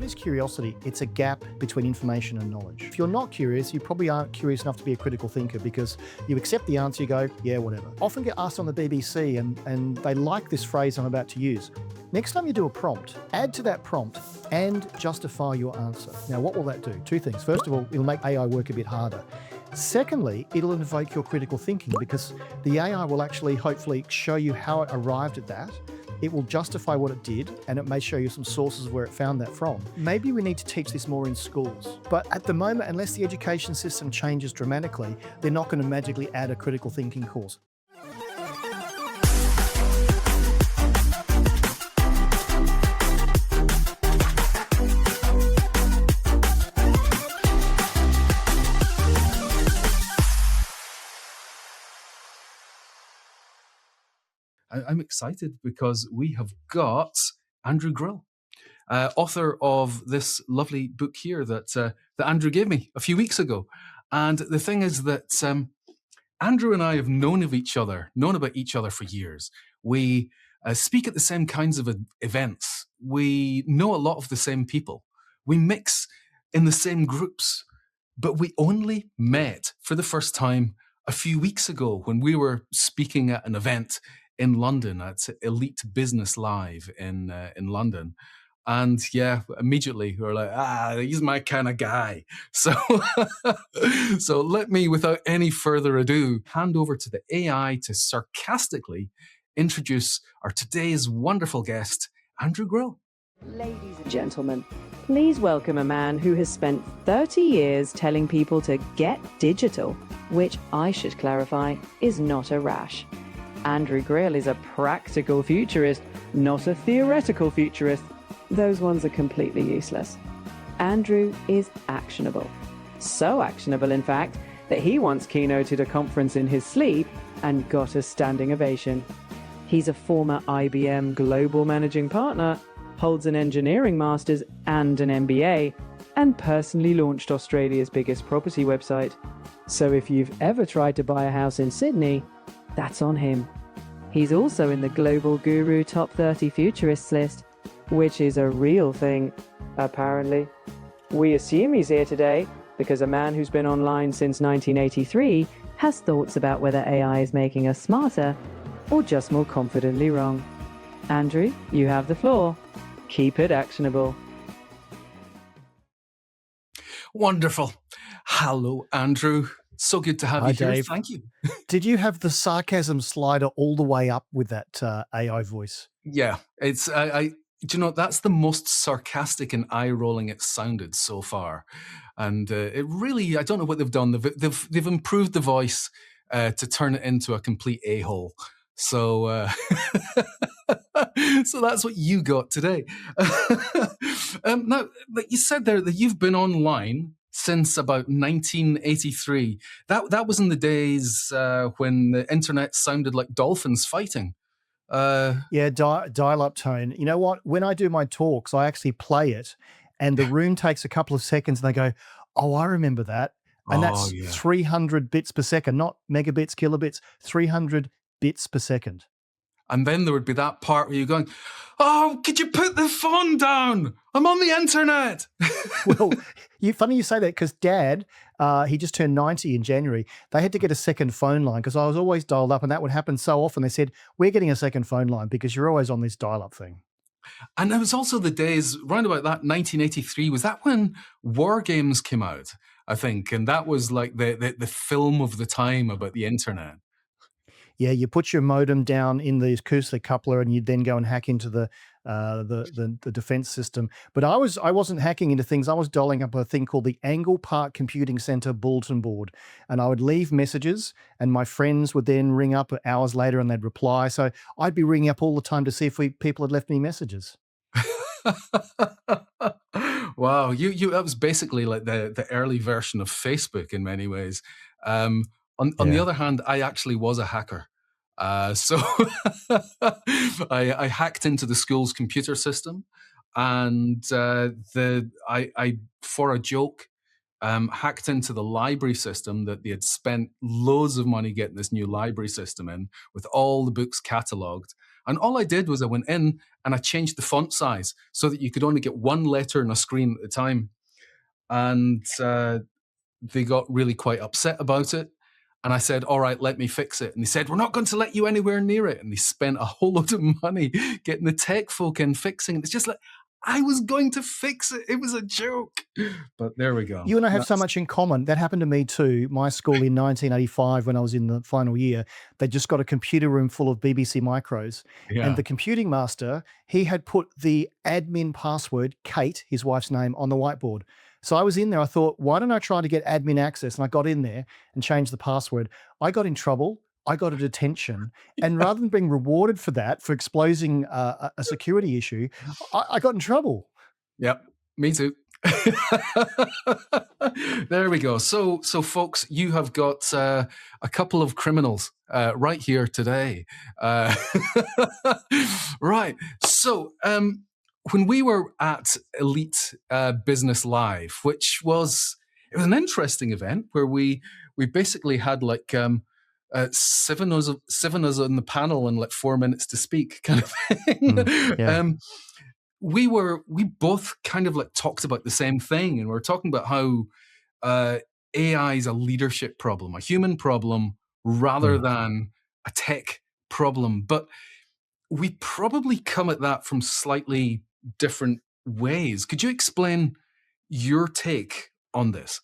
is curiosity? It's a gap between information and knowledge. If you're not curious, you probably aren't curious enough to be a critical thinker because you accept the answer, you go, yeah, whatever. Often get asked on the BBC and they like this phrase I'm about to use. Next time you do a prompt, add to that prompt and justify your answer. Now, what will that do? Two things. First of all, it'll make AI work a bit harder. Secondly, it'll invoke your critical thinking because the AI will actually hopefully show you how it arrived at that. It will justify what it did, and it may show you some sources where it found that from. Maybe we need to teach this more in schools. But at the moment, unless the education system changes dramatically, they're not going to magically add a critical thinking course. I'm excited because we have got Andrew Grill, author of this lovely book here that Andrew gave me a few weeks ago. And the thing is that Andrew and I have known about each other for years. We speak at the same kinds of events. We know a lot of the same people. We mix in the same groups, but we only met for the first time a few weeks ago when we were speaking at an event in London at Elite Business Live in London. And yeah, immediately we were like, he's my kind of guy. So, so let me, without any further ado, hand over to the AI to sarcastically introduce our today's wonderful guest, Andrew Grill. Ladies and gentlemen, please welcome a man who has spent 30 years telling people to get digital, which I should clarify is not a rash. Andrew Grill is a practical futurist, not a theoretical futurist. Those ones are completely useless. Andrew is actionable. So actionable, in fact, that he once keynoted a conference in his sleep and got a standing ovation. He's a former IBM Global Managing Partner, holds an engineering master's and an MBA, and personally launched Australia's biggest property website. So if you've ever tried to buy a house in Sydney, that's on him. He's also in the Global Guru Top 30 Futurists list, which is a real thing, apparently. We assume he's here today because a man who's been online since 1983 has thoughts about whether AI is making us smarter or just more confidently wrong. Andrew, you have the floor. Keep it actionable. Wonderful. Hello, Andrew. So good to have Hi, you here. Dave. Thank you. Did you have the sarcasm slider all the way up with that AI voice? Yeah, it's do you know, that's the most sarcastic and eye-rolling it's sounded so far, and it really, I don't know what they've done. They've improved the voice to turn it into a complete a-hole. So so that's what you got today. Now, like you said there, that you've been online since about 1983. That was in the days when the internet sounded like dolphins fighting. Yeah, dial-up tone. You know what? When I do my talks, I actually play it, and the room takes a couple of seconds, and they go, "Oh, I remember that." And that's 300 bits per second, not megabits, kilobits, 300 bits per second. And then there would be that part where you're going, "Oh, could you put the phone down? I'm on the internet." Well, funny you say that because Dad, he just turned 90 in January. They had to get a second phone line because I was always dialed up, and that would happen so often. They said, "We're getting a second phone line because you're always on this dial-up thing." And it was also the days, round about that 1983, was that when War Games came out, I think? And that was like the film of the time about the internet. Yeah, you put your modem down in the acoustic coupler, and you'd then go and hack into the defense system. But I wasn't hacking into things. I was dialing up a thing called the Angle Park Computing Center bulletin board, and I would leave messages, and my friends would then ring up hours later, and they'd reply. So I'd be ringing up all the time to see if people had left me messages. Wow, you that was basically like the early version of Facebook in many ways. On the other hand, I actually was a hacker. So I hacked into the school's computer system, and I for a joke hacked into the library system that they had spent loads of money getting this new library system in with all the books catalogued. And all I did was I went in and I changed the font size so that you could only get one letter on a screen at a time. And they got really quite upset about it. And I said, all right, let me fix it. And they said, we're not going to let you anywhere near it. And they spent a whole load of money getting the tech folk in fixing it. It's just like, I was going to fix it. It was a joke. But there we go. You and I have so much in common. That happened to me too. My school in 1985, when I was in the final year, they just got a computer room full of BBC micros. Yeah. And the computing master, he had put the admin password, Kate, his wife's name, on the whiteboard. So I was in there. I thought, why don't I try to get admin access? And I got in there and changed the password. I got in trouble. I got a detention. And rather than being rewarded for that, for exposing a security issue, I got in trouble. Yep, me too. There we go. So folks, you have got a couple of criminals right here today. Right. So when we were at Elite Business Live, which was an interesting event where we basically had like seven of us on the panel and like 4 minutes to speak kind of thing. Yeah. We both kind of like talked about the same thing, and we were talking about how AI is a leadership problem, a human problem, rather than a tech problem. But we probably come at that from slightly different ways. Could you explain your take on this?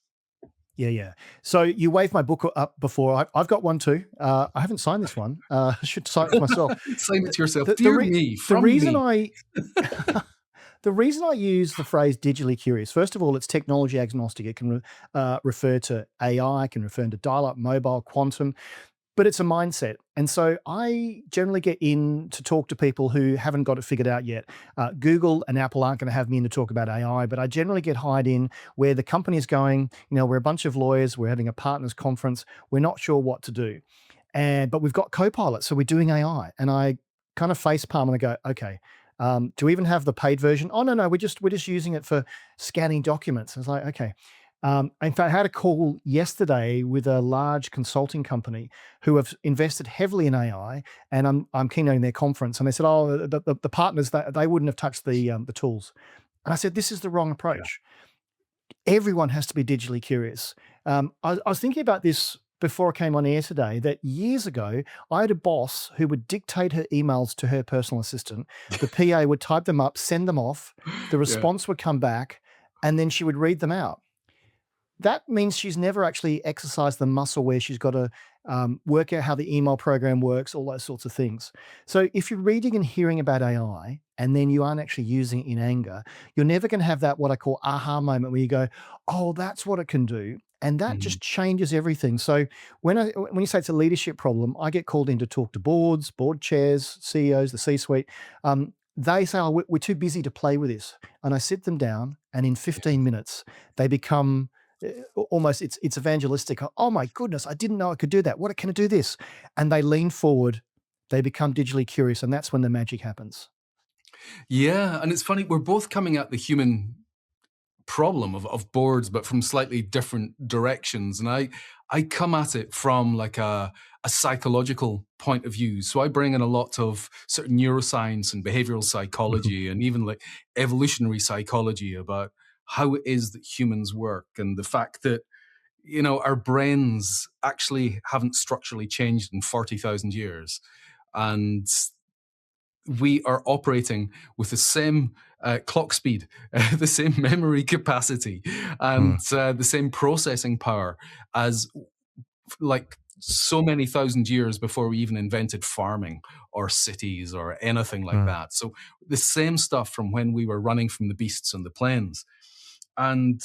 Yeah. So you waved my book up before. I've got one too. I haven't signed this one. I should sign it for myself. Sign it to yourself. The Dear re- me, the from reason me. the reason I use the phrase digitally curious, first of all, it's technology agnostic. It can refer to AI, it can refer to dial-up, mobile, quantum, but it's a mindset. And so I generally get in to talk to people who haven't got it figured out yet. Google and Apple aren't going to have me in to talk about AI, but I generally get hired in where the company is going. We're a bunch of lawyers. We're having a partners conference. We're not sure what to do. But we've got Copilot, so we're doing AI. And I kind of face palm and I go, okay, do we even have the paid version? Oh, no, we're just using it for scanning documents. I was like, okay. In fact, I had a call yesterday with a large consulting company who have invested heavily in AI, and I'm keynoting their conference. And they said, "Oh, the partners they wouldn't have touched the tools." And I said, "This is the wrong approach. Everyone has to be digitally curious." I was thinking about this before I came on air today. That years ago, I had a boss who would dictate her emails to her personal assistant. The PA would type them up, send them off. The response would come back, and then she would read them out. That means she's never actually exercised the muscle where she's got to work out how the email program works, all those sorts of things. So if you're reading and hearing about AI and then you aren't actually using it in anger, you're never going to have that what I call aha moment where you go, oh, that's what it can do. And that just changes everything. So when you say it's a leadership problem, I get called in to talk to boards, board chairs, CEOs, the C-suite. They say, oh, we're too busy to play with this. And I sit them down, and in 15 minutes, they become almost it's evangelistic. Oh my goodness, I didn't know I could do that. What can I do this? And they lean forward, they become digitally curious, and that's when the magic happens. Yeah, and it's funny, we're both coming at the human problem of boards, but from slightly different directions. And I come at it from like a psychological point of view. So I bring in a lot of sort of neuroscience and behavioral psychology and even like evolutionary psychology about how it is that humans work, and the fact that our brains actually haven't structurally changed in 40,000 years, and we are operating with the same clock speed, the same memory capacity, and the same processing power as like so many thousand years before we even invented farming or cities or anything like that. So the same stuff from when we were running from the beasts on the plains. And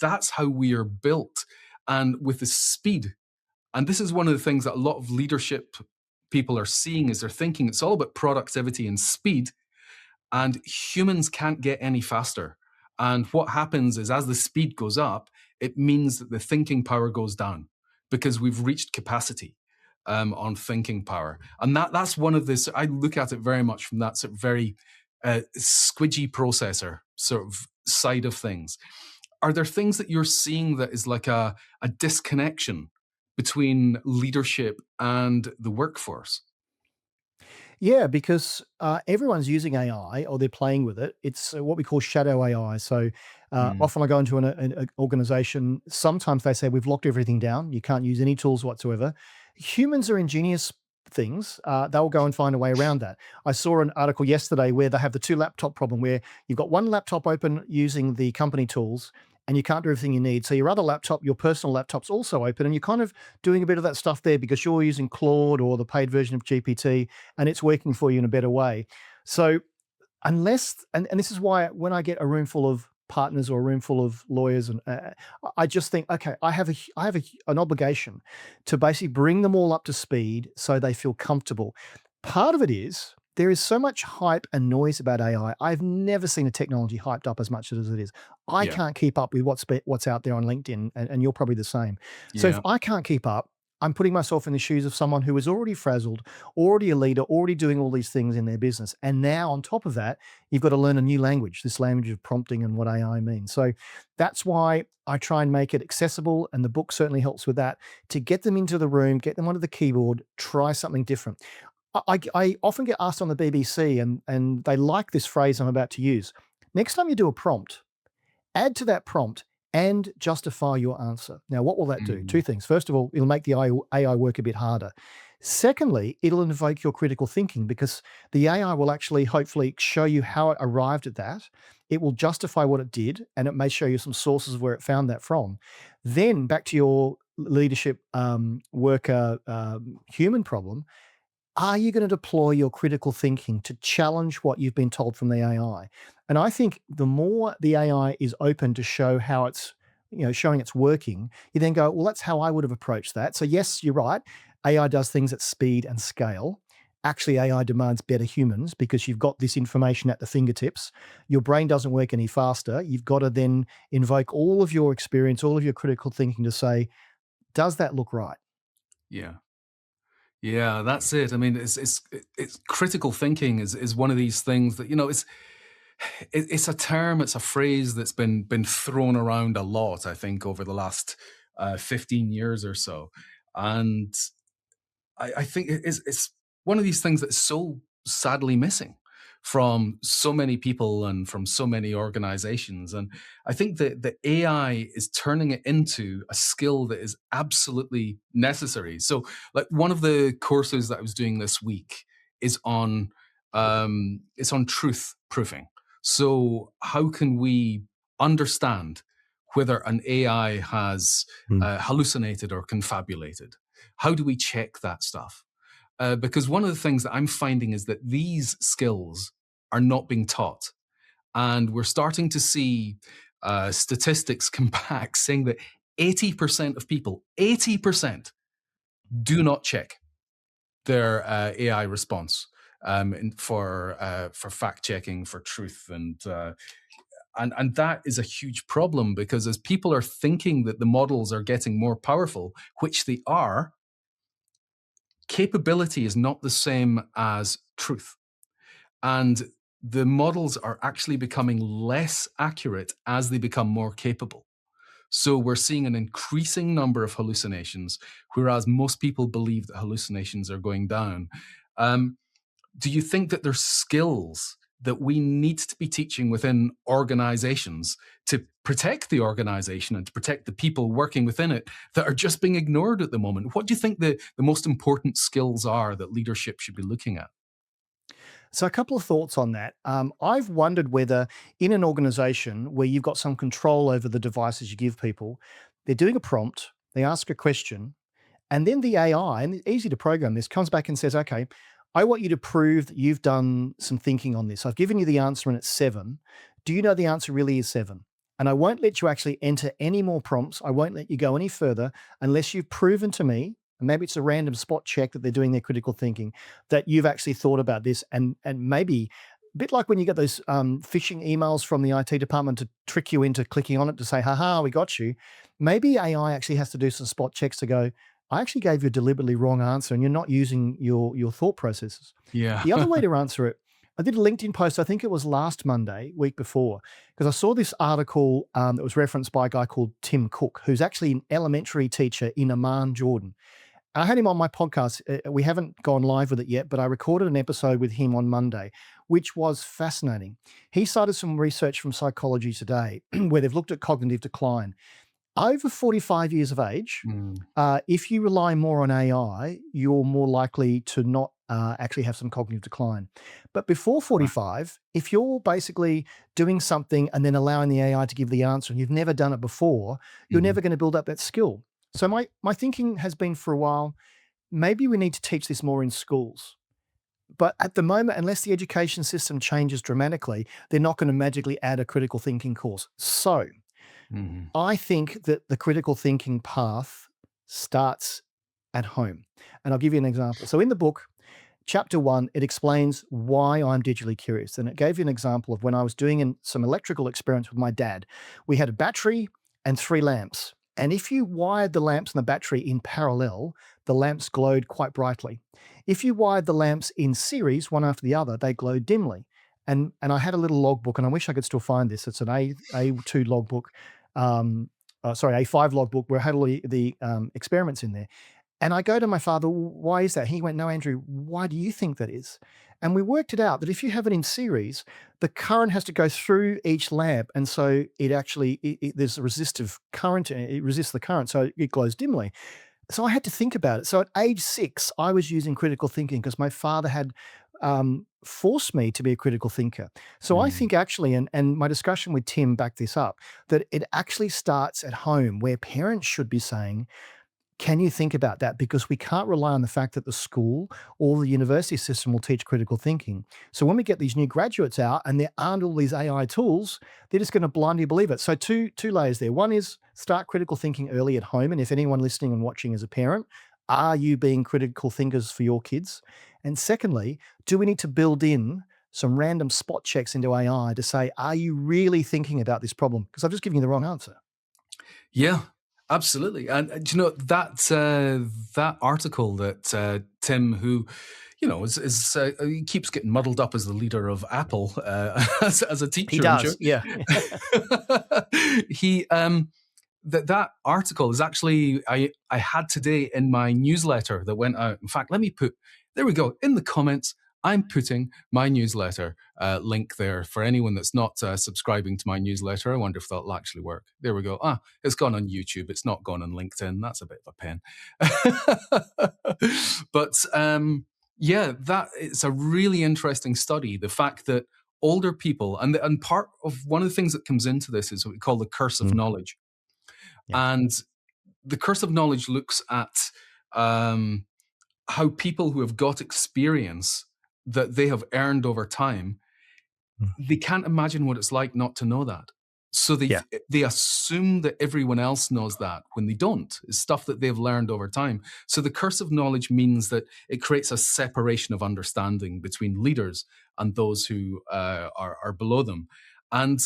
that's how we are built. And with the speed, and this is one of the things that a lot of leadership people are seeing, is they're thinking it's all about productivity and speed, and humans can't get any faster. And what happens is, as the speed goes up, it means that the thinking power goes down because we've reached capacity on thinking power. And that's one of this. I look at it very much from that sort of very squidgy processor sort of side of things. Are there things that you're seeing that is like a disconnection between leadership and the workforce? Yeah, because everyone's using AI or they're playing with it. It's what we call shadow AI. So Mm. often I go into an organization, sometimes they say, we've locked everything down. You can't use any tools whatsoever. Humans are ingenious things. They'll go and find a way around that. I saw an article yesterday where they have the two laptop problem where you've got one laptop open using the company tools and you can't do everything you need. So your other laptop, your personal laptop's also open and you're kind of doing a bit of that stuff there because you're using Claude or the paid version of GPT and it's working for you in a better way. So and this is why when I get a room full of partners or a room full of lawyers, and I just think, okay, an obligation to basically bring them all up to speed so they feel comfortable. Part of it is there is so much hype and noise about AI. I've never seen a technology hyped up as much as it is. I Yeah. can't keep up with what's out there on LinkedIn, and you're probably the same. So if Yeah. I can't keep up, I'm putting myself in the shoes of someone who is already frazzled, already a leader, already doing all these things in their business. And now, on top of that, you've got to learn a new language, this language of prompting and what AI means. So that's why I try and make it accessible. And the book certainly helps with that to get them into the room, get them onto the keyboard, try something different. I often get asked on the BBC, and they like this phrase I'm about to use. Next time you do a prompt, add to that prompt and justify your answer. Now, what will that do? Two Mm. things. First of all, it'll make the AI work a bit harder. Secondly, it'll invoke your critical thinking because the AI will actually hopefully show you how it arrived at that. It will justify what it did, and it may show you some sources of where it found that from. Then back to your leadership worker human problem. Are you going to deploy your critical thinking to challenge what you've been told from the AI? And I think the more the AI is open to show how it's, showing it's working, you then go, well, that's how I would have approached that. So yes, you're right. AI does things at speed and scale. Actually, AI demands better humans because you've got this information at the fingertips. Your brain doesn't work any faster. You've got to then invoke all of your experience, all of your critical thinking to say, does that look right? Yeah. Yeah, that's it. I mean, it's critical thinking is one of these things that, it's a term, it's a phrase that's been thrown around a lot, I think, over the last 15 years or so. And I think it's one of these things that's so sadly missing from so many people and from so many organizations. And I think that the AI is turning it into a skill that is absolutely necessary. So, like one of the courses that I was doing this week is on it's on truth proofing. So, how can we understand whether an AI has hallucinated or confabulated? How do we check that stuff? Because one of the things that I'm finding is that these skills are not being taught. And we're starting to see statistics come back saying that 80% of people, 80% do not check their AI response for fact checking, for truth, and that is a huge problem because as people are thinking that the models are getting more powerful, which they are, capability is not the same as truth. And the models are actually becoming less accurate as they become more capable. So we're seeing an increasing number of hallucinations, whereas most people believe that hallucinations are going down. Um, do you think that there's skills that we need to be teaching within organizations to protect the organization and to protect the people working within it that are just being ignored at the moment? What do you think the most important skills are that leadership should be looking at? So, a couple of thoughts on that. I've wondered whether in an organization where you've got some control over the devices you give people, they're doing a prompt, they ask a question, and then the AI, and it's easy to program this, comes back and says, okay, I want you to prove that you've done some thinking on this. I've given you the answer and it's 7. Do you know the answer really is 7? And I won't let you actually enter any more prompts. I won't let you go any further unless you've proven to me, and maybe it's a random spot check that they're doing their critical thinking, that you've actually thought about this and maybe a bit like when you get those phishing emails from the IT department to trick you into clicking on it to say, haha, we got you. Maybe AI actually has to do some spot checks to go, I actually gave you a deliberately wrong answer and you're not using your thought processes. Yeah. The other way to answer it, I did a LinkedIn post, I think it was last Monday, week before, because I saw this article that was referenced by a guy called Tim Cook, who's actually an elementary teacher in Amman, Jordan. I had him on my podcast. We haven't gone live with it yet, but I recorded an episode with him on Monday, which was fascinating. He cited some research from Psychology Today where they've looked at cognitive decline. Over 45 years of age, if you rely more on AI, you're more likely to not actually have some cognitive decline. But before 45, if you're basically doing something and then allowing the AI to give the answer and you've never done it before, you're never going to build up that skill. So my thinking has been for a while, maybe we need to teach this more in schools. But at the moment, unless the education system changes dramatically, they're not going to magically add a critical thinking course. So I think that the critical thinking path starts at home. And I'll give you an example. So in the book, chapter 1, it explains why I'm digitally curious. And it gave you an example of when I was doing some electrical experiments with my dad. We had a battery and 3 lamps. And if you wired the lamps and the battery in parallel, the lamps glowed quite brightly. If you wired the lamps in series, one after the other, they glowed dimly. And I had a little logbook, and I wish I could still find this. It's an A2 logbook, A5 logbook, where I had all the experiments in there. And I go to my father, why is that? He went, no, Andrew, why do you think that is? And we worked it out that if you have it in series, the current has to go through each lamp. And so it actually, there's a resistive current, it resists the current, so it glows dimly. So I had to think about it. So at age 6, I was using critical thinking because my father had forced me to be a critical thinker. So I think actually, and my discussion with Tim backed this up, that it actually starts at home where parents should be saying, can you think about that? Because we can't rely on the fact that the school or the university system will teach critical thinking. So when we get these new graduates out and there aren't all these AI tools, they're just going to blindly believe it. So two layers there. One is start critical thinking early at home. And if anyone listening and watching is a parent, are you being critical thinkers for your kids? And secondly, do we need to build in some random spot checks into AI to say, are you really thinking about this problem? Because I've just given you the wrong answer. Yeah, absolutely. And do you know that article that Tim, who he keeps getting muddled up as the leader of Apple as a teacher. He does, yeah. That article is actually I had today in my newsletter that went out. In fact, there we go in the comments. I'm putting my newsletter link there for anyone that's not subscribing to my newsletter. I wonder if that'll actually work. There we go. It's gone on YouTube. It's not gone on LinkedIn. That's a bit of a pain. But that it's a really interesting study. The fact that older people, and part of one of the things that comes into this is what we call the curse of knowledge. Yeah. And the curse of knowledge looks at how people who have got experience that they have earned over time, they can't imagine what it's like not to know that. So they assume that everyone else knows that when they don't. It's stuff that they've learned over time. So the curse of knowledge means that it creates a separation of understanding between leaders and those who are below them. And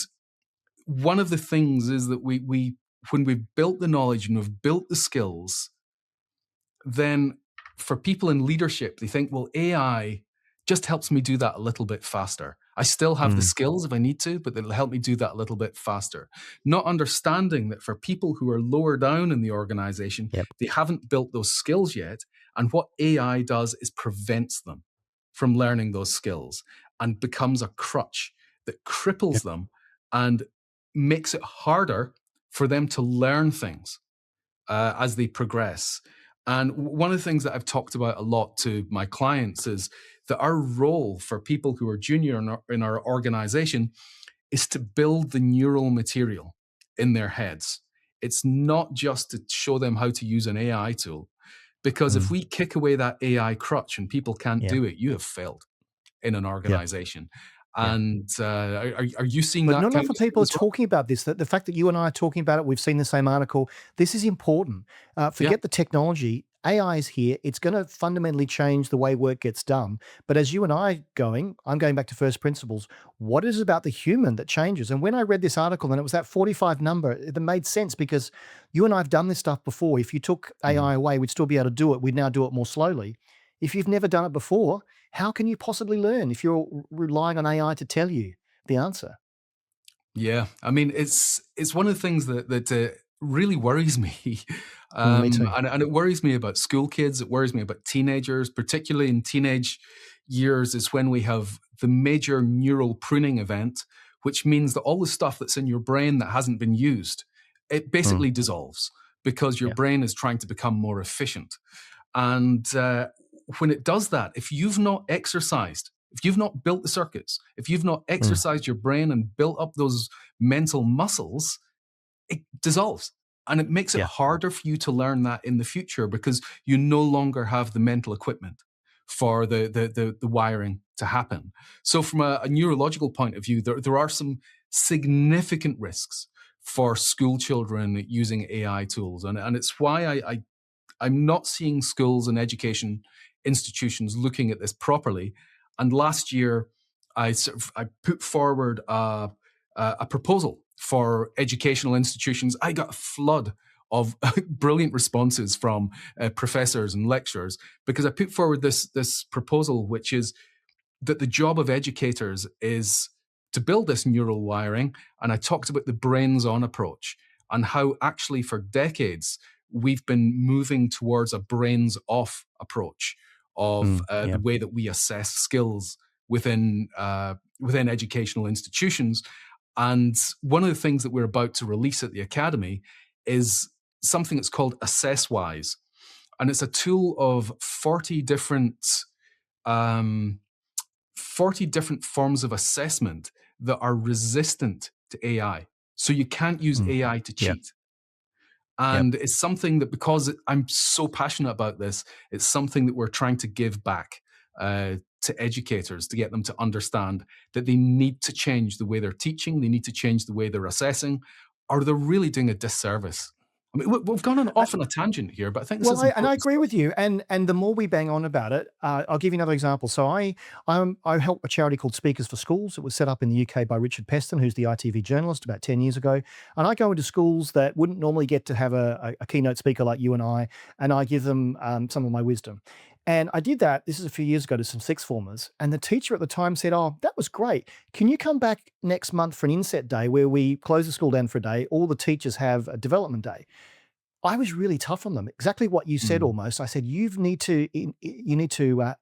one of the things is that we when we've built the knowledge and we've built the skills, then for people in leadership, they think, well, AI just helps me do that a little bit faster. I still have the skills if I need to, but it'll help me do that a little bit faster. Not understanding that for people who are lower down in the organization, they haven't built those skills yet. And what AI does is prevents them from learning those skills and becomes a crutch that cripples them and makes it harder for them to learn things as they progress. And one of the things that I've talked about a lot to my clients is that our role for people who are junior in our organization is to build the neural material in their heads. It's not just to show them how to use an AI tool, because if we kick away that AI crutch and people can't do it, you have failed in an organization. And are you seeing that? But not enough people are talking about this. That the fact that you and I are talking about it, we've seen the same article. This is important. Forget the technology. AI is here. It's going to fundamentally change the way work gets done. But as you and I'm going back to first principles. What is it about the human that changes? And when I read this article and it was that 45 number, it made sense because you and I have done this stuff before. If you took AI away, we'd still be able to do it. We'd now do it more slowly. If you've never done it before, how can you possibly learn if you're relying on AI to tell you the answer? Yeah, I mean, it's one of the things that really worries me. Me too. And it worries me about school kids. It worries me about teenagers, particularly in teenage years is when we have the major neural pruning event, which means that all the stuff that's in your brain that hasn't been used, it Mm. basically dissolves because your Yeah. brain is trying to become more efficient. And when it does that, if you've not exercised, if you've not built the circuits, if you've not Mm. exercised your brain and built up those mental muscles, it dissolves. And it makes it Yeah. harder for you to learn that in the future because you no longer have the mental equipment for the wiring to happen. So from a neurological point of view, there are some significant risks for school children using AI tools. And it's why I'm not seeing schools and education institutions looking at this properly. And last year, I put forward a proposal for educational institutions. I got a flood of brilliant responses from professors and lecturers because I put forward this proposal, which is that the job of educators is to build this neural wiring. And I talked about the brains on approach and how actually for decades we've been moving towards a brains off approach of Yeah. the way that we assess skills within within educational institutions. And one of the things that we're about to release at the Academy is something that's called AssessWise. And it's a tool of 40 different um, 40 different forms of assessment that are resistant to AI. So you can't use Mm. AI to Yeah. cheat. Yep. And it's something that, because I'm so passionate about this, it's something that we're trying to give back to educators to get them to understand that they need to change the way they're teaching, they need to change the way they're assessing, or they're really doing a disservice. I mean, we've gone on off on a tangent here, but I think this is Well, I important agree stuff. with you, and the more we bang on about it, I'll give you another example. So I help a charity called Speakers for Schools. It was set up in the UK by Richard Peston, who's the ITV journalist, about 10 years ago. And I go into schools that wouldn't normally get to have a keynote speaker like you and I give them some of my wisdom. And I did that. This is a few years ago to some sixth formers, and the teacher at the time said, "Oh, that was great. Can you come back next month for an inset day where we close the school down for a day? All the teachers have a development day." I was really tough on them. Exactly what you said Mm. almost. I said, you need to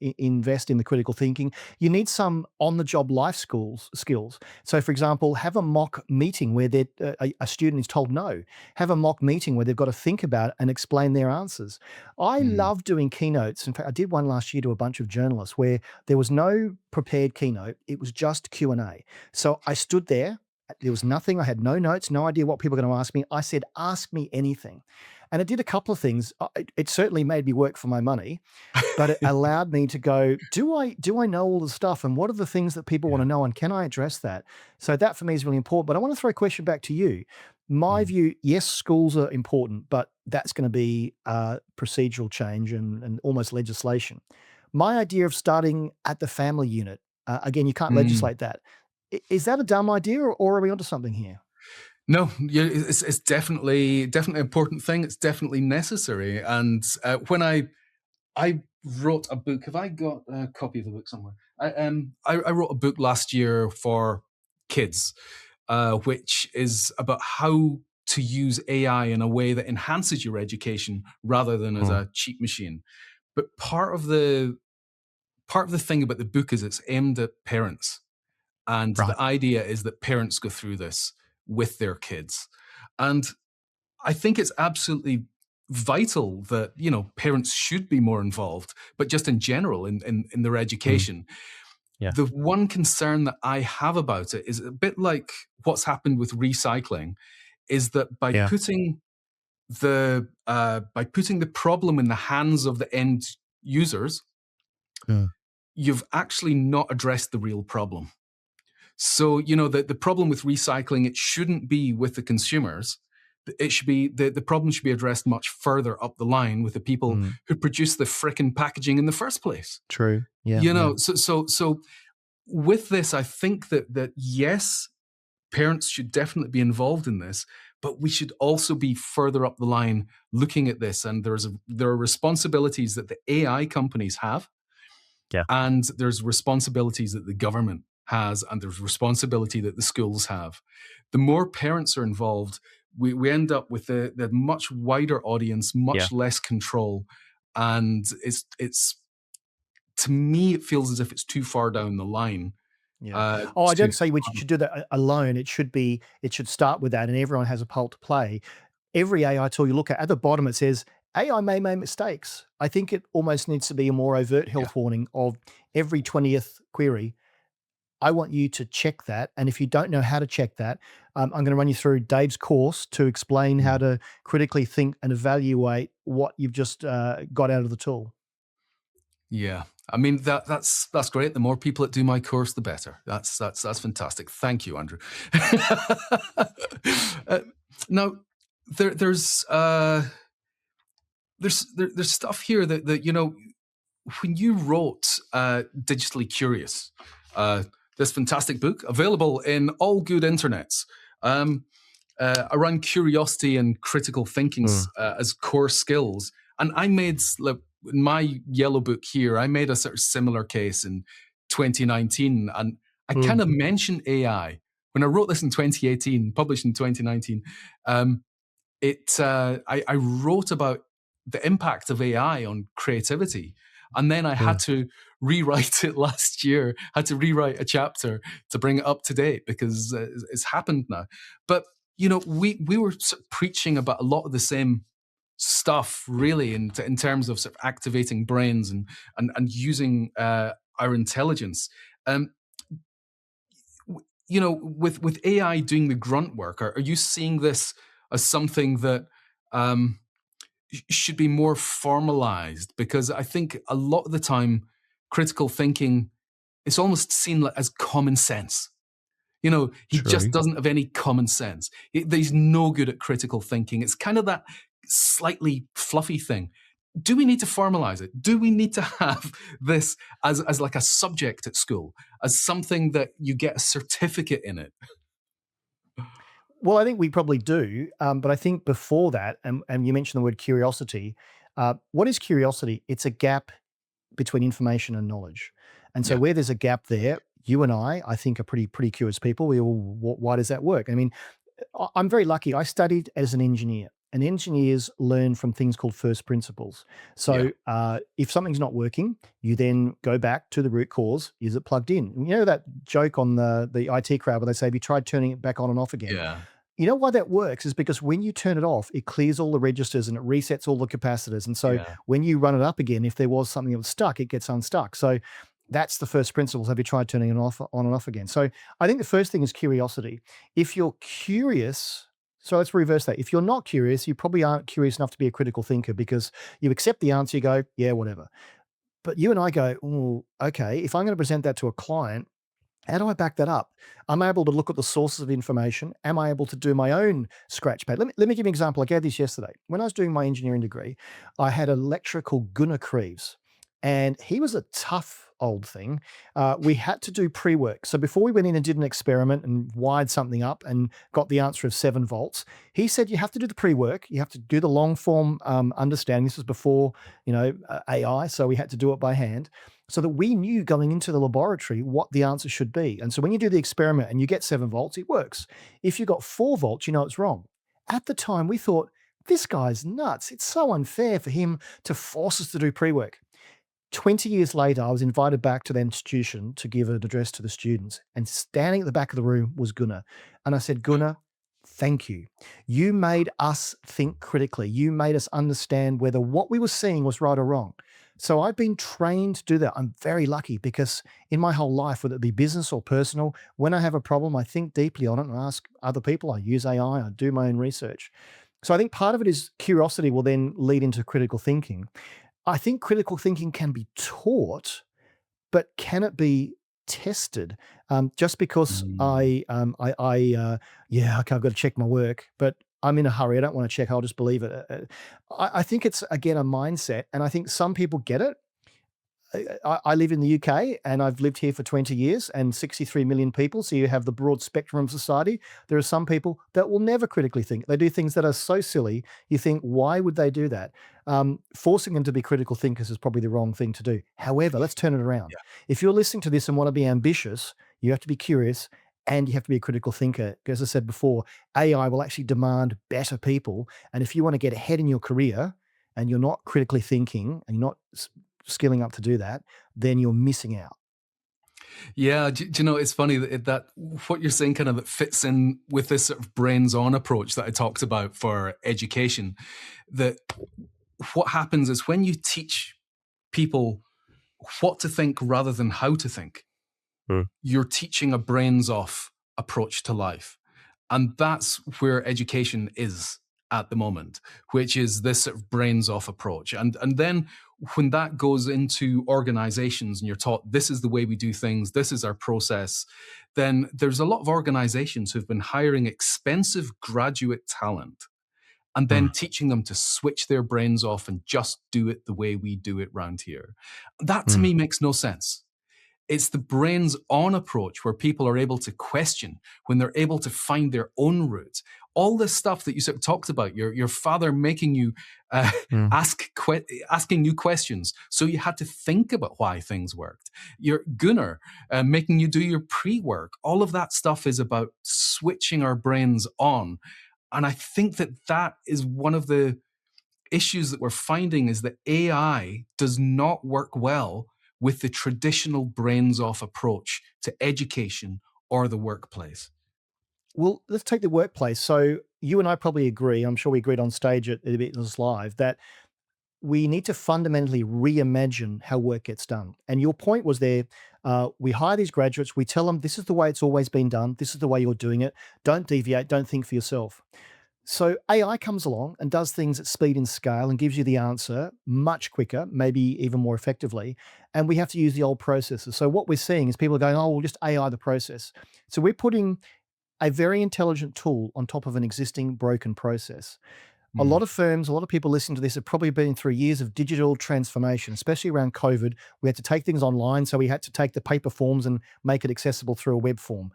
invest in the critical thinking. You need some on-the-job life skills. So, for example, have a mock meeting where a student is told no. Have a mock meeting where they've got to think about it and explain their answers. I Mm. love doing keynotes. In fact, I did one last year to a bunch of journalists where there was no prepared keynote. It was just Q&A. So I stood there. There was nothing. I had no notes, no idea what people were going to ask me. I said, ask me anything. And it did a couple of things. It certainly made me work for my money, but it allowed me to go, do I know all the stuff? And what are the things that people want Yeah. to know? And can I address that? So that for me is really important. But I want to throw a question back to you. My Mm. view, yes, schools are important, but that's going to be procedural change and almost legislation. My idea of starting at the family unit, again, you can't Mm. legislate that. Is that a dumb idea or are we onto something here? No, yeah, it's definitely an important thing. It's definitely necessary. And when I wrote a book, have I got a copy of the book somewhere? I wrote a book last year for kids, which is about how to use AI in a way that enhances your education rather than as Mm. a cheat machine. But part of the thing about the book is it's aimed at parents. And Right. the idea is that parents go through this with their kids. And I think it's absolutely vital that, parents should be more involved, but just in general in their Mm. education. Yeah. The one concern that I have about it is a bit like what's happened with recycling, is that Yeah. by putting the problem in the hands of the end users, Mm. you've actually not addressed the real problem. So, the problem with recycling, it shouldn't be with the consumers. It should be the problem should be addressed much further up the line with the people Mm. who produce the frickin' packaging in the first place. True. Yeah. You Yeah. know, so with this, I think that yes, parents should definitely be involved in this, but we should also be further up the line looking at this. And there are responsibilities that the AI companies have, Yeah. and there's responsibilities that the government has, and there's responsibility that the schools have. The more parents are involved, we end up with the much wider audience, much less control, and it's to me it feels as if it's too far down the line. Yeah. I to don't say we should do that alone. It should start with that, and everyone has a part to play. Every AI tool you look at the bottom, it says AI may make mistakes. I think it almost needs to be a more overt health warning of every 20th query. I want you to check that. And if you don't know how to check that, I'm going to run you through Dave's course to explain how to critically think and evaluate what you've just got out of the tool. Yeah, I mean that's great. The more people that do my course, the better. That's fantastic. Thank you, Andrew. Now, there's stuff here that when you wrote Digitally Curious, this fantastic book available in all good internets, around curiosity and critical thinking as core skills. And I made, in my yellow book here, I made a sort of similar case in 2019. And I kind of mentioned AI. When I wrote this in 2018, published in 2019, I wrote about the impact of AI on creativity. And then I had to rewrite it last year, had to rewrite a chapter to bring it up to date because it's happened now. But, we were sort of preaching about a lot of the same stuff, really, in terms of sort of activating brains and using our intelligence. With AI doing the grunt work, are you seeing this as something that should be more formalized? Because I think a lot of the time, critical thinking is almost seen as common sense. He just doesn't have any common sense. He's no good at critical thinking. It's kind of that slightly fluffy thing. Do we need to formalize it? Do we need to have this as like a subject at school, as something that you get a certificate in it? Well, I think we probably do. But I think before that, and you mentioned the word curiosity, what is curiosity? It's a gap between information and knowledge. And so where there's a gap there, you and I think are pretty curious people. Why does that work? I mean, I'm very lucky. I studied as an engineer, and engineers learn from things called first principles. So if something's not working, you then go back to the root cause. Is it plugged in? You know that joke on the IT crowd where they say, have you tried turning it back on and off again? Yeah. You know why that works is because when you turn it off, it clears all the registers and it resets all the capacitors. And so when you run it up again, if there was something that was stuck, it gets unstuck. So that's the first principles. Have you tried turning it on and off again? So I think the first thing is curiosity. If you're curious, so let's reverse that. If you're not curious, you probably aren't curious enough to be a critical thinker because you accept the answer, you go, yeah, whatever. But you and I go, oh, okay, if I'm going to present that to a client, how do I back that up? I'm able to look at the sources of information. Am I able to do my own scratch pad? Let me give you an example. I gave this yesterday. When I was doing my engineering degree, I had a lecturer called Gunnar Creeves, and he was a tough old thing. We had to do pre-work. So before we went in and did an experiment and wired something up and got the answer of 7 volts, he said, you have to do the pre-work. You have to do the long form understanding. This was before, AI. So we had to do it by hand so that we knew going into the laboratory what the answer should be. And so when you do the experiment and you get 7 volts, it works. If you got 4 volts, you know it's wrong. At the time, we thought, this guy's nuts. It's so unfair for him to force us to do pre-work. 20 years later, I was invited back to the institution to give an address to the students, and standing at the back of the room was Gunnar. And I said, Gunnar, thank you. You made us think critically. You made us understand whether what we were seeing was right or wrong. So I've been trained to do that. I'm very lucky because in my whole life, whether it be business or personal, when I have a problem, I think deeply on it and ask other people. I use AI, I do my own research. So I think part of it is curiosity will then lead into critical thinking. I think critical thinking can be taught, but can it be tested? Just because okay, I've got to check my work, but I'm in a hurry. I don't want to check. I'll just believe it. I think it's, again, a mindset. And I think some people get it. I live in the UK and I've lived here for 20 years and 63 million people. So you have the broad spectrum of society. There are some people that will never critically think. They do things that are so silly. You think, why would they do that? Forcing them to be critical thinkers is probably the wrong thing to do. However, let's turn it around. If you're listening to this and want to be ambitious, you have to be curious and you have to be a critical thinker. As I said before, AI will actually demand better people. And if you want to get ahead in your career and you're not critically thinking and you're not skilling up to do that, then you're missing out. Yeah, do you know, it's funny that what you're saying kind of that fits in with this sort of brains-on approach that I talked about for education, that what happens is when you teach people what to think rather than how to think, you're teaching a brains-off approach to life. And that's where education is at the moment, which is this sort of brains-off approach. And then when that goes into organizations and you're taught this is the way we do things, this is our process, then there's a lot of organizations who've been hiring expensive graduate talent and then teaching them to switch their brains off and just do it the way we do it round here. That to me makes no sense. It's the brains on approach where people are able to question, when they're able to find their own route. All this stuff that you sort of talked about, your father making you asking new questions, so you had to think about why things worked. Your Gunnar making you do your pre-work. All of that stuff is about switching our brains on. And I think that is one of the issues that we're finding, is that AI does not work well with the traditional brains-off approach to education or the workplace. Well, let's take the workplace. So you and I probably agree, I'm sure we agreed on stage at Business Live, that we need to fundamentally reimagine how work gets done. And your point was there, we hire these graduates, we tell them this is the way it's always been done, this is the way you're doing it, don't deviate, don't think for yourself. So AI comes along and does things at speed and scale and gives you the answer much quicker, maybe even more effectively. And we have to use the old processes. So what we're seeing is people are going, oh, we'll just AI the process. So we're putting a very intelligent tool on top of an existing broken process. A lot of firms, a lot of people listening to this have probably been through years of digital transformation, especially around COVID. We had to take things online, so we had to take the paper forms and make it accessible through a web form.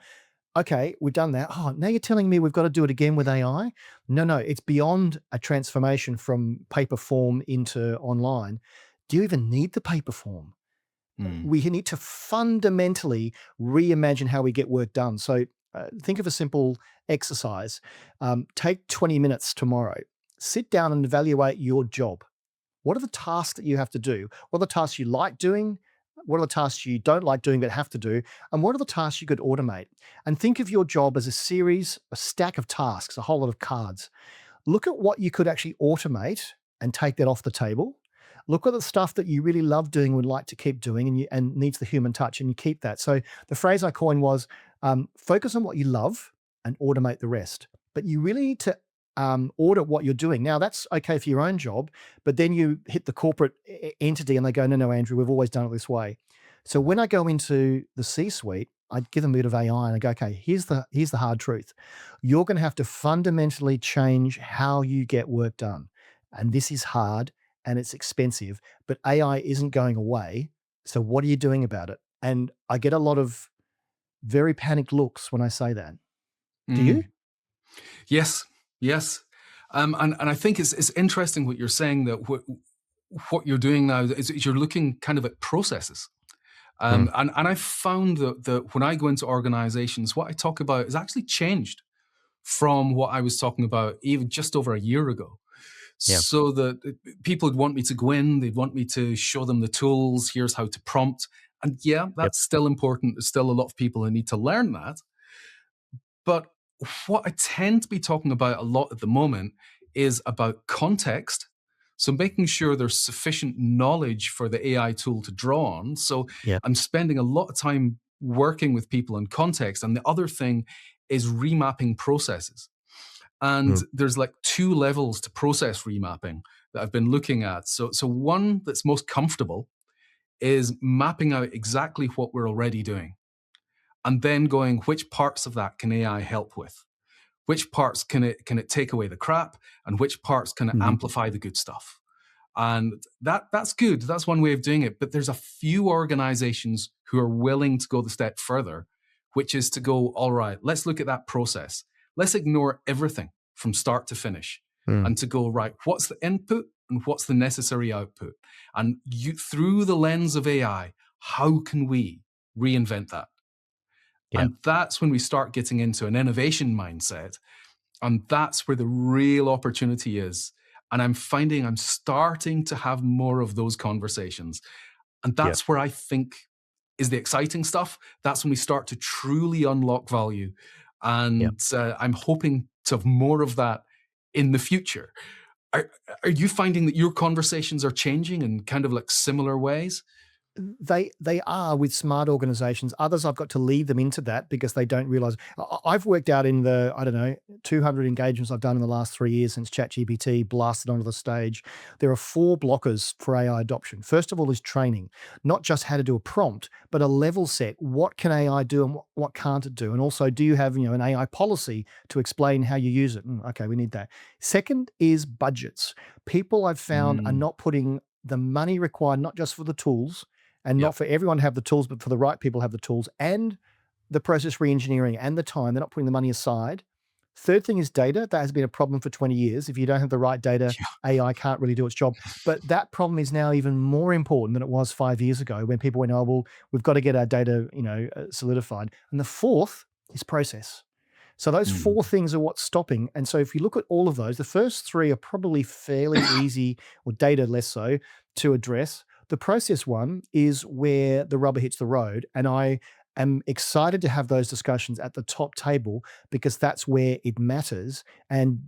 Okay, we've done that. Oh, now you're telling me we've got to do it again with AI? No, it's beyond a transformation from paper form into online. Do you even need the paper form? We need to fundamentally reimagine how we get work done. So think of a simple exercise. Take 20 minutes tomorrow. Sit down and evaluate your job. What are the tasks that you have to do? What are the tasks you like doing? What are the tasks you don't like doing but have to do? And what are the tasks you could automate? And think of your job as a stack of tasks, a whole lot of cards. Look at what you could actually automate and take that off the table. Look at the stuff that you really love doing and would like to keep doing and needs the human touch, and you keep that. So the phrase I coined was focus on what you love and automate the rest. But you really need to audit what you're doing. Now, that's okay for your own job, but then you hit the corporate entity and they go, no, Andrew, we've always done it this way. So when I go into the C-suite, I give them a bit of AI and I go, okay, here's the hard truth. You're going to have to fundamentally change how you get work done. And this is hard and it's expensive, but AI isn't going away. So what are you doing about it? And I get a lot of very panicked looks when I say that. Do you? Yes. And I think it's interesting what you're saying, that what you're doing now is you're looking kind of at processes. And I found that when I go into organizations, what I talk about has actually changed from what I was talking about even just over a year ago. Yeah. So that people would want me to go in, they'd want me to show them the tools, here's how to prompt. And yeah, that's still important. There's still a lot of people who need to learn that. But what I tend to be talking about a lot at the moment is about context. So making sure there's sufficient knowledge for the AI tool to draw on. So I'm spending a lot of time working with people in context. And the other thing is remapping processes. And there's like 2 levels to process remapping that I've been looking at. So one that's most comfortable is mapping out exactly what we're already doing. And then going, which parts of that can AI help with? Which parts can it take away the crap? And which parts can it amplify the good stuff? And that's good. That's one way of doing it. But there's a few organizations who are willing to go the step further, which is to go, all right, let's look at that process. Let's ignore everything from start to finish and to go, right, what's the input and what's the necessary output? And through the lens of AI, how can we reinvent that? Yeah. And that's when we start getting into an innovation mindset. And that's where the real opportunity is. And I'm finding I'm starting to have more of those conversations. And Yeah. that's where I think is the exciting stuff. That's when we start to truly unlock value. And I'm hoping to have more of that in the future. Are you finding that your conversations are changing in kind of like similar ways? They are with smart organizations. Others, I've got to lead them into that because they don't realize. I've worked out in the, I don't know, 200 engagements I've done in the last 3 years since ChatGPT blasted onto the stage. There are 4 blockers for AI adoption. First of all is training, not just how to do a prompt, but a level set. What can AI do and what can't it do? And also, do you have, an AI policy to explain how you use it? Okay, we need that. Second is budgets. People I've found are not putting the money required, not just for the tools, and Yeah. not for everyone to have the tools, but for the right people to have the tools and the process re-engineering and the time. They're not putting the money aside. Third thing is data. That has been a problem for 20 years. If you don't have the right data, AI can't really do its job. But that problem is now even more important than it was 5 years ago when people went, oh, well, we've got to get our data, solidified. And the fourth is process. So those 4 things are what's stopping. And so if you look at all of those, the first 3 are probably fairly easy, or data less so, to address. The process one is where the rubber hits the road. And I am excited to have those discussions at the top table because that's where it matters. And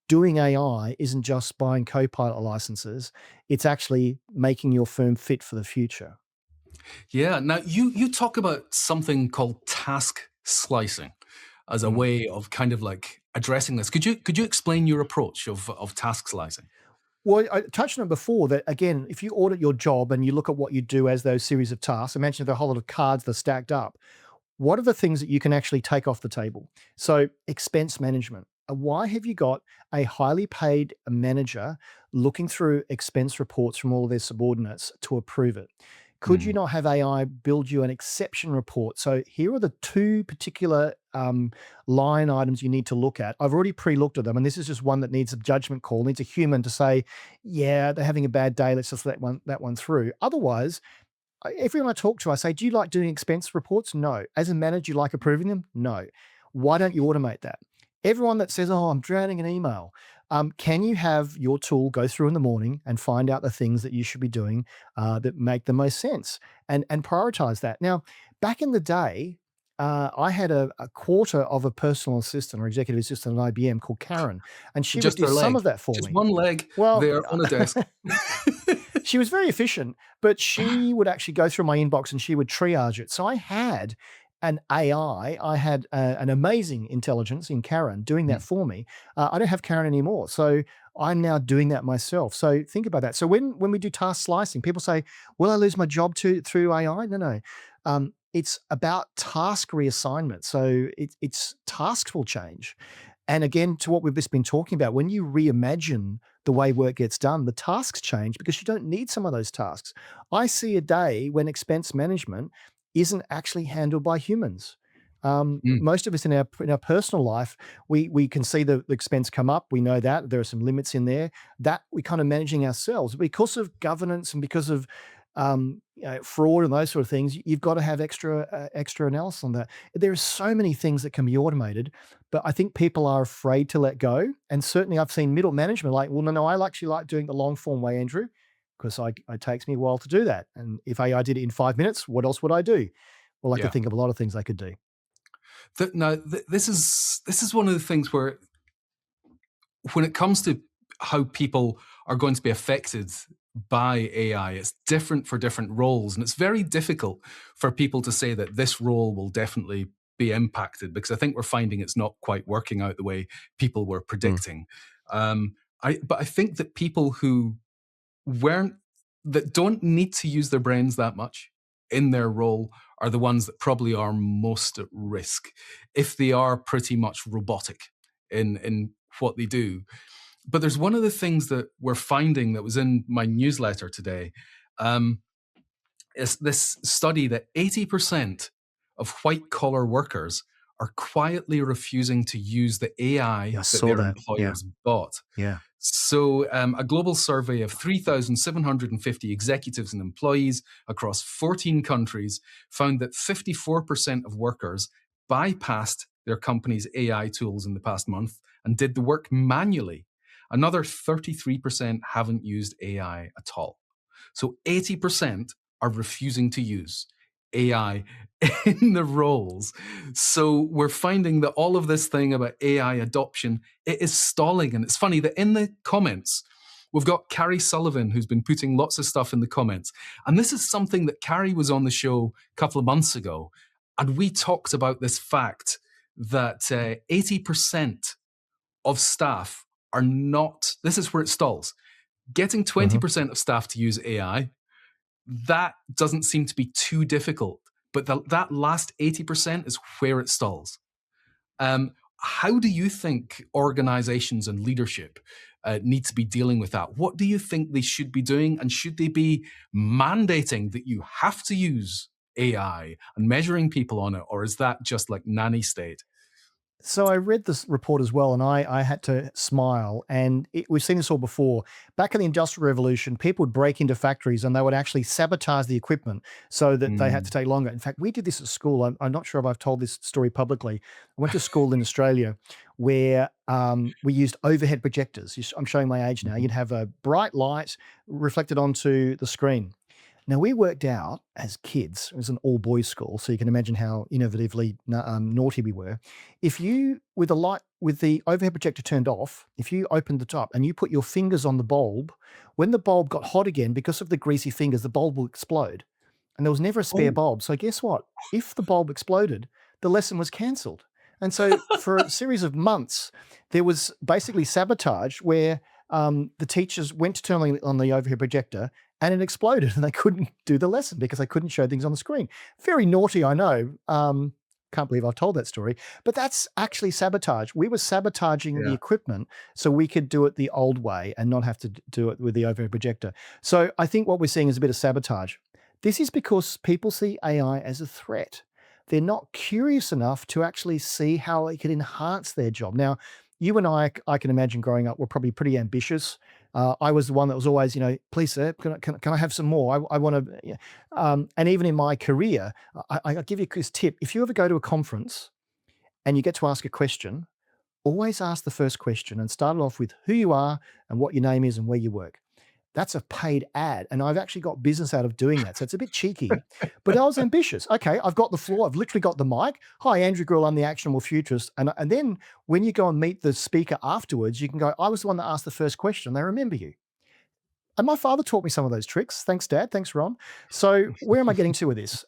doing AI isn't just buying Copilot licenses, it's actually making your firm fit for the future. Yeah. Now you talk about something called task slicing as a way of kind of like addressing this. Could you explain your approach of task slicing? Well, I touched on it before that, again, if you audit your job and you look at what you do as those series of tasks, I mentioned the whole lot of cards that are stacked up. What are the things that you can actually take off the table? So, expense management. Why have you got a highly paid manager looking through expense reports from all of their subordinates to approve it? Could you not have AI build you an exception report? So here are the 2 particular line items you need to look at. I've already pre-looked at them, and this is just one that needs a judgment call, needs a human to say, yeah, they're having a bad day. Let's just let that one through. Otherwise, everyone I talk to, I say, do you like doing expense reports? No. As a manager, you like approving them? No. Why don't you automate that? Everyone that says, oh, I'm drowning in email, can you have your tool go through in the morning and find out the things that you should be doing that make the most sense and prioritize that? Now, back in the day, I had a quarter of a personal assistant or executive assistant at IBM called Karen, and she would Just do her some leg. of that for Just me. one leg Well, there on a desk. she was very efficient, but she would actually go through my inbox and she would triage it. So I had an AI, I had an amazing intelligence in Karen doing that for me. I don't have Karen anymore. So I'm now doing that myself. So think about that. So when we do task slicing, people say, will I lose my job through AI? No. It's about task reassignment. So it's tasks will change. And again, to what we've just been talking about, when you reimagine the way work gets done, the tasks change because you don't need some of those tasks. I see a day when expense management isn't actually handled by humans. Most of us in our personal life, we can see the expense come up. We know that there are some limits in there that we're kind of managing ourselves because of governance and because of fraud and those sort of things. You've got to have extra analysis on that. There are so many things that can be automated, but I think people are afraid to let go. And certainly, I've seen middle management like, well, no, I actually like doing the long form way, Andrew, because it takes me a while to do that. And if AI did it in 5 minutes, what else would I do? Well, I could think of a lot of things I could do. This is one of the things where, when it comes to how people are going to be affected by AI, it's different for different roles, and it's very difficult for people to say that this role will definitely be impacted, because I think we're finding it's not quite working out the way people were predicting. But I think that people that don't need to use their brains that much in their role are the ones that probably are most at risk if they are pretty much robotic in what they do. But there's one of the things that we're finding that was in my newsletter today, is this study that 80% of white-collar workers are quietly refusing to use the AI that their employers bought. Yeah. So a global survey of 3,750 executives and employees across 14 countries found that 54% of workers bypassed their company's AI tools in the past month and did the work manually. Another 33% haven't used AI at all. So 80% are refusing to use AI in the roles. So we're finding that all of this thing about AI adoption, it is stalling. And it's funny that in the comments, we've got Carrie Sullivan, who's been putting lots of stuff in the comments. And this is something that Carrie was on the show a couple of months ago. And we talked about this fact that 80% of staff are not, this is where it stalls. Getting 20% of staff to use AI, that doesn't seem to be too difficult. But that last 80% is where it stalls. How do you think organizations and leadership need to be dealing with that? What do you think they should be doing? And should they be mandating that you have to use AI and measuring people on it? Or is that just like nanny state? So I read this report as well, and I had to smile. And we've seen this all before. Back in the Industrial Revolution, people would break into factories and they would actually sabotage the equipment so that they had to take longer. In fact, we did this at school. I'm not sure if I've told this story publicly. I went to school in Australia where we used overhead projectors. I'm showing my age now. You'd have a bright light reflected onto the screen. Now, we worked out as kids, it was an all-boys school, so you can imagine how innovatively naughty we were. If you, with the overhead projector turned off, if you opened the top and you put your fingers on the bulb, when the bulb got hot again, because of the greasy fingers, the bulb will explode. And there was never a spare bulb. So guess what? If the bulb exploded, the lesson was cancelled. And so for a series of months, there was basically sabotage where the teachers went to turn on the overhead projector and it exploded and they couldn't do the lesson because they couldn't show things on the screen. Very naughty, I know. Can't believe I've told that story, but that's actually sabotage. We were sabotaging the equipment so we could do it the old way and not have to do it with the overhead projector. So I think what we're seeing is a bit of sabotage. This is because people see AI as a threat. They're not curious enough to actually see how it can enhance their job. Now, you and I can imagine growing up, were probably pretty ambitious. I was the one that was always, please, sir, can I have some more? I want to, and even in my career, I'll give you this tip. If you ever go to a conference and you get to ask a question, always ask the first question and start it off with who you are and what your name is and where you work. That's a paid ad. And I've actually got business out of doing that. So it's a bit cheeky, but I was ambitious. Okay, I've got the floor. I've literally got the mic. Hi, Andrew Grill. I'm the actionable futurist. And then when you go and meet the speaker afterwards, you can go, I was the one that asked the first question. They remember you. And my father taught me some of those tricks. Thanks, Dad. Thanks, Ron. So where am I getting to with this?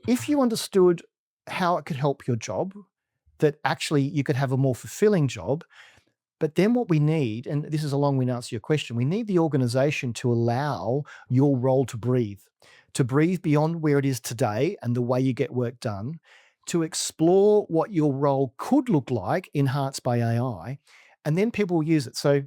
If you understood how it could help your job, that actually you could have a more fulfilling job. But then what we need, and this is a long-winded answer to your question, we need the organization to allow your role to breathe beyond where it is today and the way you get work done, to explore what your role could look like enhanced by AI, and then people will use it. So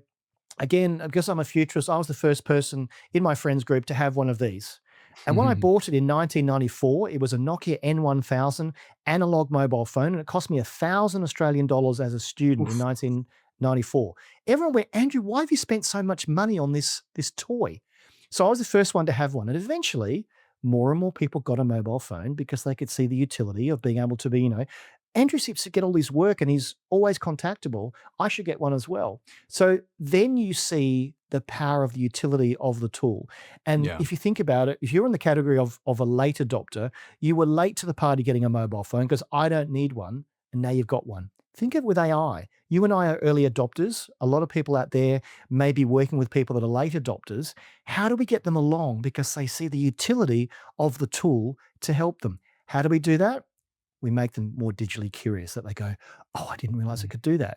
again, because I'm a futurist, I was the first person in my friends group to have one of these. And when I bought it in 1994, it was a Nokia N1000 analog mobile phone, and it cost me $1,000 as a student in 1994. Everyone went, Andrew, why have you spent so much money on this toy? So I was the first one to have one. And eventually, more and more people got a mobile phone because they could see the utility of being able to be, Andrew seems to get all his work and he's always contactable. I should get one as well. So then you see the power of the utility of the tool. And if you think about it, if you're in the category of a late adopter, you were late to the party getting a mobile phone because I don't need one, and now you've got one. Think of it with AI. You and I are early adopters. A lot of people out there may be working with people that are late adopters. How do we get them along? Because they see the utility of the tool to help them. How do we do that? We make them more digitally curious, that they go, oh, I didn't realize I could do that.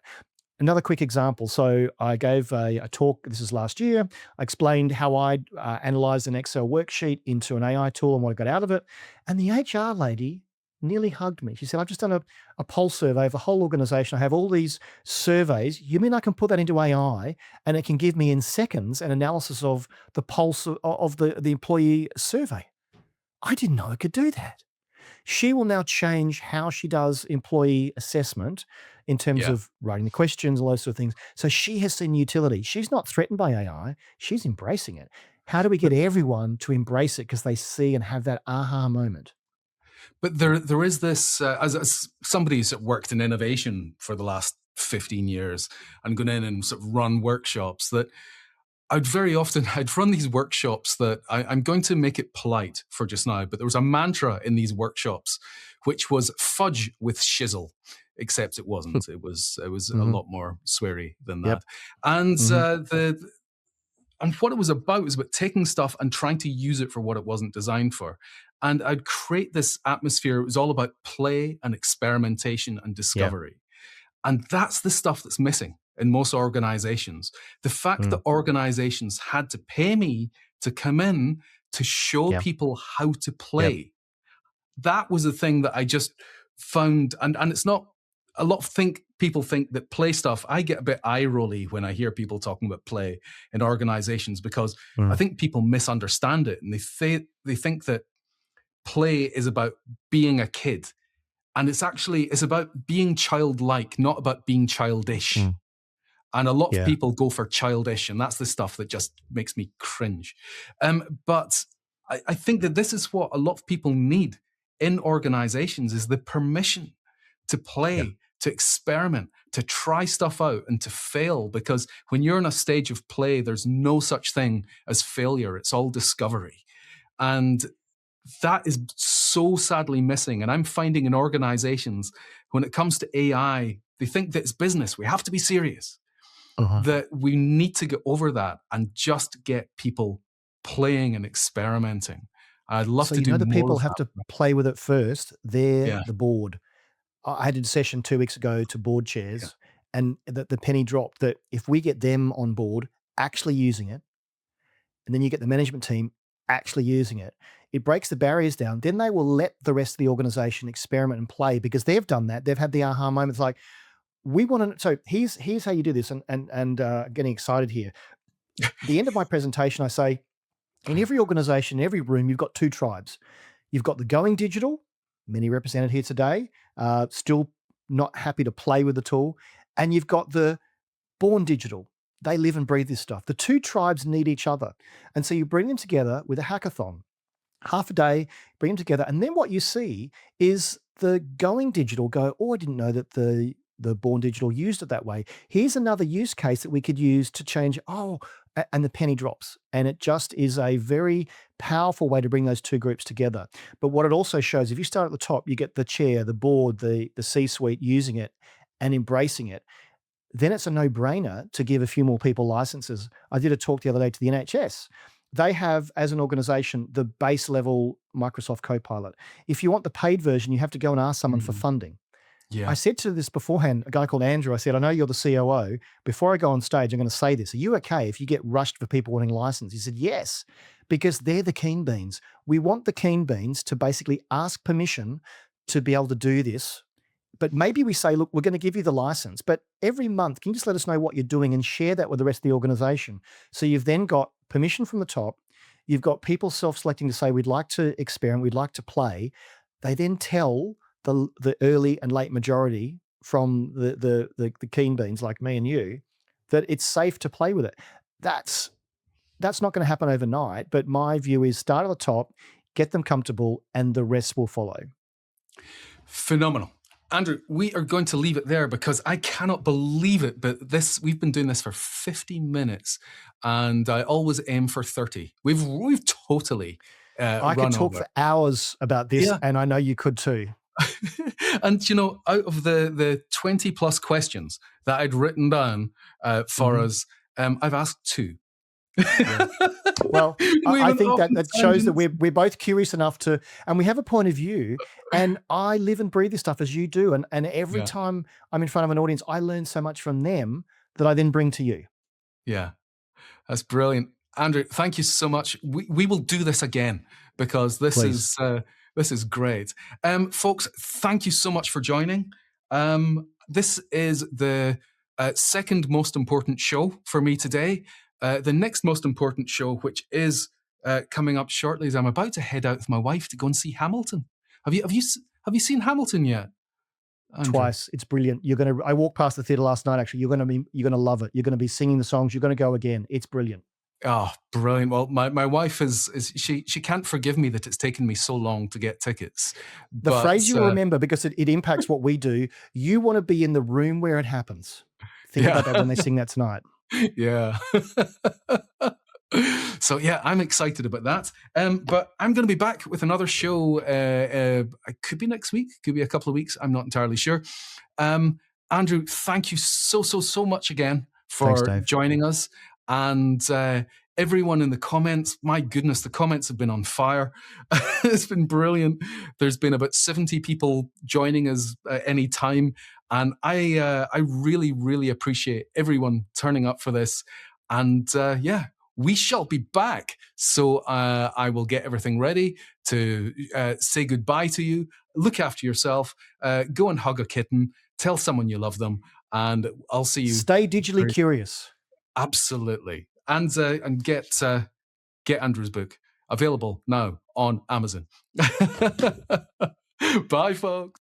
Another quick example. So I gave a talk, this is last year. I explained how I analyzed an Excel worksheet into an AI tool and what I got out of it. And the HR lady nearly hugged me. She said, I've just done a poll survey of the whole organization. I have all these surveys. You mean I can put that into AI and it can give me in seconds an analysis of the pulse of the employee survey? I didn't know it could do that. She will now change how she does employee assessment in terms of writing the questions, all those sort of things. So she has seen utility. She's not threatened by AI. She's embracing it. How do we get everyone to embrace it because they see and have that aha moment? But there is this, as somebody who's worked in innovation for the last 15 years and gone in and sort of run workshops, that I'd run these workshops that I'm going to make it polite for just now, but there was a mantra in these workshops, which was fudge with shizzle, except it wasn't. It was a lot more sweary than that. Yep. And and what it was about taking stuff and trying to use it for what it wasn't designed for. And I'd create this atmosphere. It was all about play and experimentation and discovery. And that's the stuff that's missing in most organizations. The fact that organizations had to pay me to come in to show people how to play. That was the thing that I just found. And it's not, a lot of people think that play stuff, I get a bit eye-rolly when I hear people talking about play in organizations, because I think people misunderstand it. And they think that play is about being a kid. And it's about being childlike, not about being childish. And a lot of people go for childish, and that's the stuff that just makes me cringe. But I think that this is what a lot of people need in organizations, is the permission to play, to experiment, to try stuff out and to fail. Because when you're in a stage of play, there's no such thing as failure. It's all discovery. And that is so sadly missing. And I'm finding in organizations, when it comes to AI, they think that it's business. We have to be serious. That we need to get over that and just get people playing and experimenting. I'd love to do more. So the people have to play with it first. They're the board. I did a session 2 weeks ago to board chairs, and the penny dropped that if we get them on board actually using it, and then you get the management team actually using it, it breaks the barriers down. Then they will let the rest of the organization experiment and play, because they've done that. They've had the aha moments like, we want to, so here's how you do this. And getting excited here. At the end of my presentation, I say, in every organization, in every room, you've got two tribes. You've got the going digital, many represented here today, still not happy to play with the tool. And you've got the born digital. They live and breathe this stuff. The two tribes need each other. And so you bring them together with a hackathon. Half a day, bring them together. And then what you see is the going digital go, oh, I didn't know that the born digital used it that way. Here's another use case that we could use to change, and the penny drops. And it just is a very powerful way to bring those two groups together. But what it also shows, if you start at the top, you get the chair, the board, the C-suite using it and embracing it. Then it's a no-brainer to give a few more people licenses. I did a talk the other day to the NHS. They have, as an organization, the base level Microsoft Copilot. If you want the paid version, you have to go and ask someone for funding. I said to this beforehand, a guy called Andrew, I said, I know you're the COO. Before I go on stage, I'm going to say this. Are you okay if you get rushed for people wanting license? He said, yes, because they're the keen beans. We want the keen beans to basically ask permission to be able to do this. But maybe we say, look, we're going to give you the license, but every month, can you just let us know what you're doing and share that with the rest of the organization? So you've then got permission from the top. You've got people self-selecting to say, we'd like to experiment, we'd like to play. They then tell the early and late majority from the keen beans like me and you that it's safe to play with it. That's not going to happen overnight, but my view is start at the top, get them comfortable, and the rest will follow. Phenomenal. Andrew, we are going to leave it there because I cannot believe it, but we've been doing this for 50 minutes and I always aim for 30. We've totally I could talk for hours about this, and I know you could too. And, out of the 20 plus questions that I'd written down for us, I've asked 2. Well, I think that shows that we're both curious enough to, and we have a point of view, and I live and breathe this stuff as you do. And every time I'm in front of an audience, I learn so much from them that I then bring to you. Yeah, that's brilliant. Andrew, thank you so much. We will do this again because this is great. Folks, thank you so much for joining. This is the second most important show for me today. The next most important show, which is coming up shortly, is I'm about to head out with my wife to go and see Hamilton. Have you seen Hamilton yet, Andrew? Twice. It's brilliant. I walked past the theater last night. Actually, you're gonna love it. You're gonna be singing the songs. You're gonna go again. It's brilliant. Oh, brilliant. Well, my wife is she can't forgive me that it's taken me so long to get tickets. The But phrase you will remember, because it impacts what we do, you want to be in the room where it happens. Think Yeah. about that when they sing that tonight. Yeah. So yeah, I'm excited about that. But I'm going to be back with another show. It could be next week, could be a couple of weeks. I'm not entirely sure. Andrew, thank you so much again Thanks, for Dave. joining us. And everyone in the comments, my goodness, the comments have been on fire. It's been brilliant. There's been about 70 people joining us at any time. And I really appreciate everyone turning up for this. And yeah, we shall be back. So I will get everything ready to say goodbye to you. Look after yourself. Go and hug a kitten. Tell someone you love them. And I'll see you. Stay digitally curious. Absolutely. And get Andrew's book. Available now on Amazon. Bye, folks.